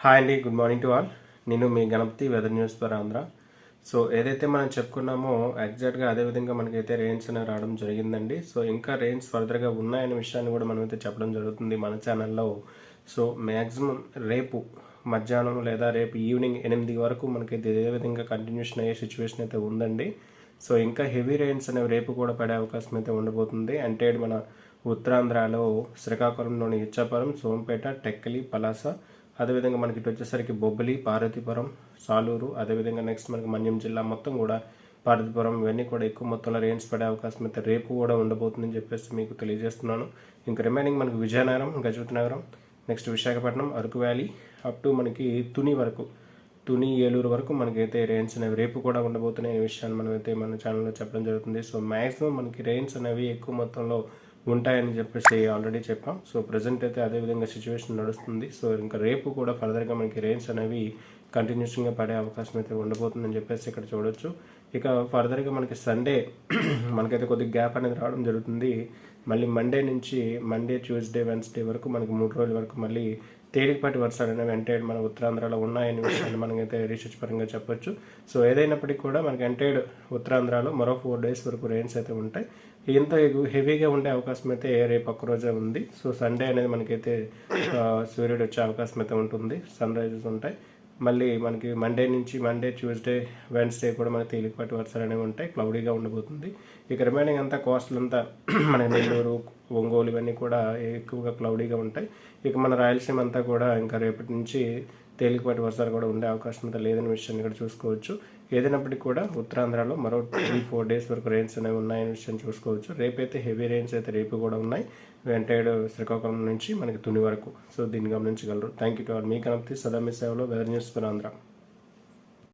Hi అండి, good morning to all. నేను మీ Ganapathi weather news for Andhra. So ఏదైతే మనం చెప్పుకున్నామో ఎగ్జాక్ట్గా అదేవిధంగా మనకైతే రెయిన్స్ అనేవి రావడం జరిగిందండి. సో ఇంకా రెయిన్స్ ఫర్దర్గా ఉన్నాయనే విషయాన్ని కూడా మనమైతే చెప్పడం జరుగుతుంది మన ఛానల్లో. సో మ్యాక్సిమం రేపు మధ్యాహ్నం లేదా రేపు ఈవినింగ్ 8 వరకు మనకైతే ఇదే విధంగా కంటిన్యూషన్ అయ్యే సిచ్యువేషన్ అయితే ఉందండి. సో ఇంకా హెవీ రెయిన్స్ అనేవి రేపు కూడా పడే అవకాశం అయితే ఉండబోతుంది. అంటే మన ఉత్తరాంధ్రలో శ్రీకాకుళంలోని ఇచ్చాపురం, సోంపేట, టెక్కలి, పలాస, అదేవిధంగా మనకి ఇటు వచ్చేసరికి బొబ్బిలి, పార్వతీపురం, సాలూరు, అదేవిధంగా నెక్స్ట్ మనకి మన్యం జిల్లా మొత్తం కూడా పార్వతీపురం ఇవన్నీ కూడా ఎక్కువ మొత్తంలో రెయిన్స్ పడే అవకాశం అయితే రేపు కూడా ఉండబోతుందని చెప్పేసి మీకు తెలియజేస్తున్నాను. ఇంకా రిమైనింగ్ మనకి విజయనగరం, గజపతి నగరం, next Visakhapatnam, Araku valley up to మనకి తుని వరకు, తుని, ఏలూరు వరకు మనకైతే రెయిన్స్ అనేవి రేపు కూడా ఉండబోతున్నాయి విషయాన్ని మనమైతే మన ఛానల్లో చెప్పడం జరుగుతుంది. సో మ్యాక్సిమం మనకి రెయిన్స్ అనేవి ఎక్కువ మొత్తంలో ఉంటాయని చెప్పేసి ఆల్రెడీ చెప్పాం. సో ప్రజెంట్ అయితే అదేవిధంగా సిచ్యువేషన్ నడుస్తుంది. సో ఇంకా రేపు కూడా ఫర్దర్గా మనకి రెయిన్స్ అనేవి కంటిన్యూస్గా పడే అవకాశం అయితే ఉండబోతుందని చెప్పేసి ఇక్కడ చూడొచ్చు. ఇక ఫర్దర్గా మనకి సండే మనకైతే కొద్దిగా గ్యాప్ అనేది రావడం జరుగుతుంది. మళ్ళీ మండే నుంచి ట్యూస్డే, వెన్స్డే వరకు మనకి 3 రోజుల వరకు మళ్ళీ తేలికపాటి వర్షాలు అనేవి ఎంటైడ్ మన ఉత్తరాంధ్రలో ఉన్నాయనే విషయాన్ని మనకైతే రీసెర్చ్ పరంగా చెప్పొచ్చు. సో ఏదైనప్పటికీ కూడా మనకి ఎంటైడ్ ఉత్తరాంధ్రలో మరో 4 డేస్ వరకు రెయిన్స్ అయితే ఉంటాయి. ఇంత హెవీగా ఉండే అవకాశం అయితే రేపు ఒక్కరోజే ఉంది. సో సండే అనేది మనకైతే సూర్యుడు వచ్చే అవకాశం అయితే ఉంటుంది, సన్ రైజెస్ ఉంటాయి. మళ్ళీ మనకి మండే, ట్యూస్డే, వెన్స్డే కూడా మనకి తేలికపాటి వర్షాలు అనేవి ఉంటాయి, క్లౌడీగా ఉండబోతుంది. ఇక రిమైనింగ్ అంతా కోస్టల్ అంతా మన నెల్లూరు, ఒంగోలు ఇవన్నీ కూడా ఎక్కువగా క్లౌడీగా ఉంటాయి. ఇక మన రాయలసీమ అంతా కూడా ఇంకా రేపటి నుంచి తేలికపాటి వర్షాలు కూడా ఉండే అవకాశం అయితే లేదని విషయాన్ని ఇక్కడ చూసుకోవచ్చు. ఏదైనప్పటికీ కూడా ఉత్తరాంధ్రలో మరో 3-4 డేస్ వరకు రెయిన్స్ అనేవి ఉన్నాయనే విషయం చూసుకోవచ్చు. రేపైతే హెవీ రెయిన్స్ అయితే రేపు కూడా ఉన్నాయి, ఎంటైడ్ శ్రీకాకుళం నుంచి మనకి తుని వరకు. సో దీన్ని గమనించగలరు. Thank you to all. మీ గణపతి, సదా మీ సేవలో వెదర్ న్యూస్ ఫర్ ఆంధ్ర.